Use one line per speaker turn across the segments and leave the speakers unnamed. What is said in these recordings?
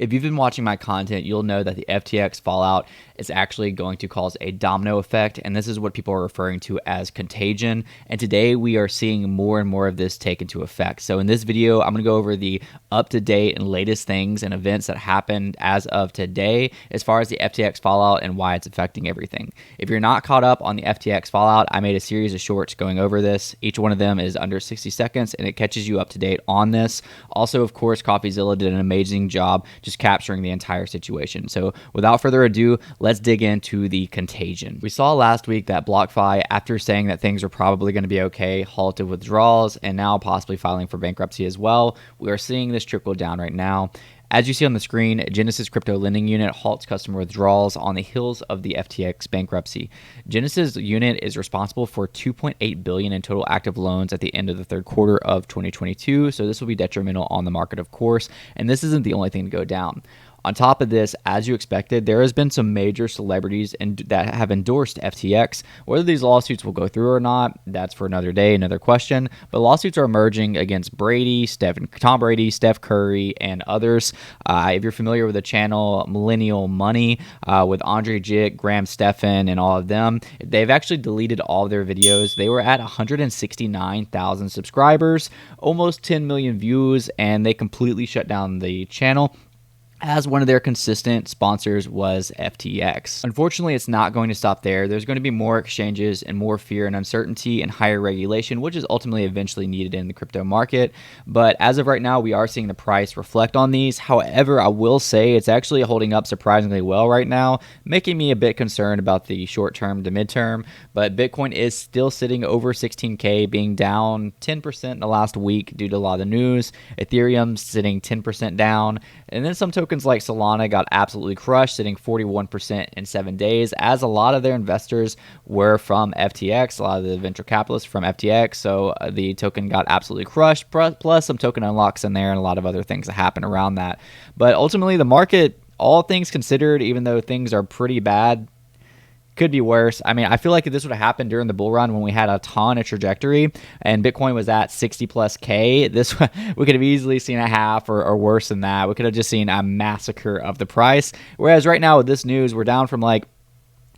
If you've been watching my content, you'll know that the FTX fallout is actually going to cause a domino effect, and this is what people are referring to as contagion. And today we are seeing more and more of this take into effect. So in this video, I'm going to go over the up-to-date and latest things and events that happened as of today as far as the FTX fallout and why it's affecting everything. If you're not caught up on the FTX fallout, I made a series of shorts going over this. Each one of them is under 60 seconds, and it catches you up to date on this. Also, of course, CoffeeZilla did an amazing job just capturing the entire situation. So without further ado, let's dig into the contagion. We saw last week that BlockFi, after saying that things are probably going to be okay, halted withdrawals and now possibly filing for bankruptcy as well. We are seeing this trickle down right now. As you see on the screen, Genesis crypto lending unit halts customer withdrawals on the heels of the FTX bankruptcy. Genesis unit is responsible for $2.8 billion in total active loans at the end of the third quarter of 2022, so this will be detrimental on the market, of course, and this isn't the only thing to go down. On top of this, as you expected, there has been some major celebrities that have endorsed FTX. Whether these lawsuits will go through or not, that's for another day, another question. But lawsuits are emerging against Tom Brady, Steph Curry, and others. If you're familiar with the channel Millennial Money with Andre Jick, Graham Stephan, and all of them, they've actually deleted all of their videos. They were at 169,000 subscribers, almost 10 million views, and they completely shut down the channel, as one of their consistent sponsors was FTX. Unfortunately, it's not going to stop there. There's going to be more exchanges and more fear and uncertainty and higher regulation, which is ultimately eventually needed in the crypto market. But as of right now, we are seeing the price reflect on these. However, I will say it's actually holding up surprisingly well right now, making me a bit concerned about the short term to midterm. But Bitcoin is still sitting over 16K, being down 10% in the last week due to a lot of the news. Ethereum's sitting 10% down. And then some tokens like Solana got absolutely crushed, sitting 41% in 7 days, as a lot of their investors were from FTX, a lot of the venture capitalists from FTX, so the token got absolutely crushed, plus some token unlocks in there and a lot of other things that happen around that. But ultimately, the market, all things considered, even though things are pretty bad, could be worse. I mean, I feel like if this would have happened during the bull run when we had a ton of trajectory and Bitcoin was at 60 plus K, we could have easily seen a half or worse than that. We could have just seen a massacre of the price. Whereas right now with this news, we're down from like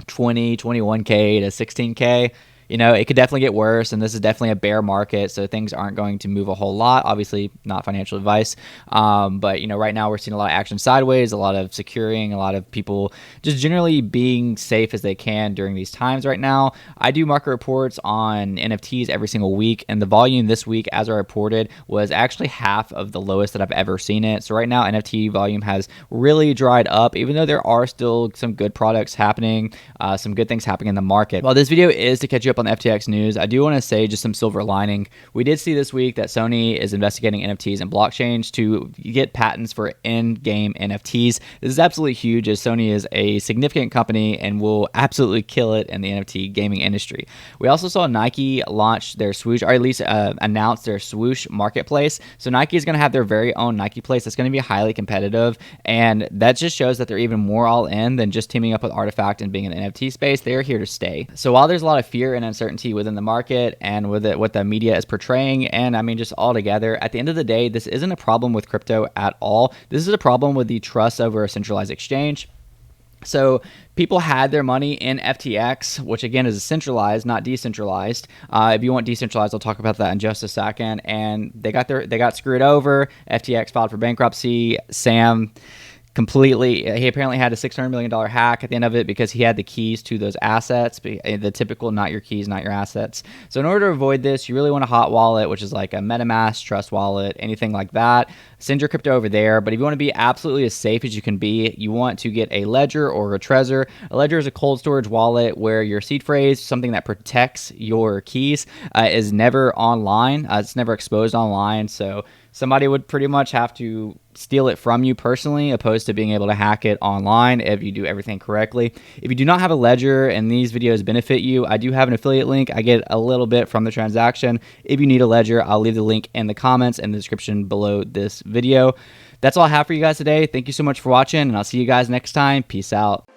20, 21K to 16K. You know, it could definitely get worse, and this is definitely a bear market, so things aren't going to move a whole lot. Obviously, not financial advice, but, you know, right now we're seeing a lot of action sideways, a lot of securing, a lot of people just generally being safe as they can during these times right now. I do market reports on NFTs every single week, and the volume this week, as I reported, was actually half of the lowest that I've ever seen it. So right now, NFT volume has really dried up, even though there are still some good products happening, some good things happening in the market. Well, this video is to catch you up on the FTX news. I do want to say just some silver lining. We did see this week that Sony is investigating NFTs and blockchains to get patents for in-game NFTs. This is absolutely huge, as Sony is a significant company and will absolutely kill it in the NFT gaming industry. We also saw Nike launch their Swoosh, or at least announce their Swoosh marketplace. So Nike is going to have their very own Nike place that's going to be highly competitive, and that just shows that they're even more all in than just teaming up with Artifact and being in the NFT space. They're here to stay. So while there's a lot of fear and uncertainty within the market and with it, what the media is portraying, and I mean just all together, at the end of the day, this isn't a problem with crypto at all. This is a problem with the trust over a centralized exchange. So people had their money in FTX, which again is centralized, not decentralized. If you want decentralized, I'll talk about that in just a second. And they got screwed over. FTX filed for bankruptcy. Sam he apparently had a $600 million hack at the end of it because he had the keys to those assets, the typical not your keys, not your assets. So in order to avoid this, you really want a hot wallet, which is like a MetaMask, Trust Wallet, anything like that. Send your crypto over there. But if you want to be absolutely as safe as you can be, you want to get a Ledger or a Trezor. A Ledger is a cold storage wallet where your seed phrase, something that protects your keys, is never online. It's never exposed online. So somebody would pretty much have to steal it from you personally, opposed to being able to hack it online if you do everything correctly. If you do not have a Ledger and these videos benefit you, I do have an affiliate link. I get a little bit from the transaction. If you need a Ledger, I'll leave the link in the comments and the description below this video. That's all I have for you guys today. Thank you so much for watching, and I'll see you guys next time. Peace out.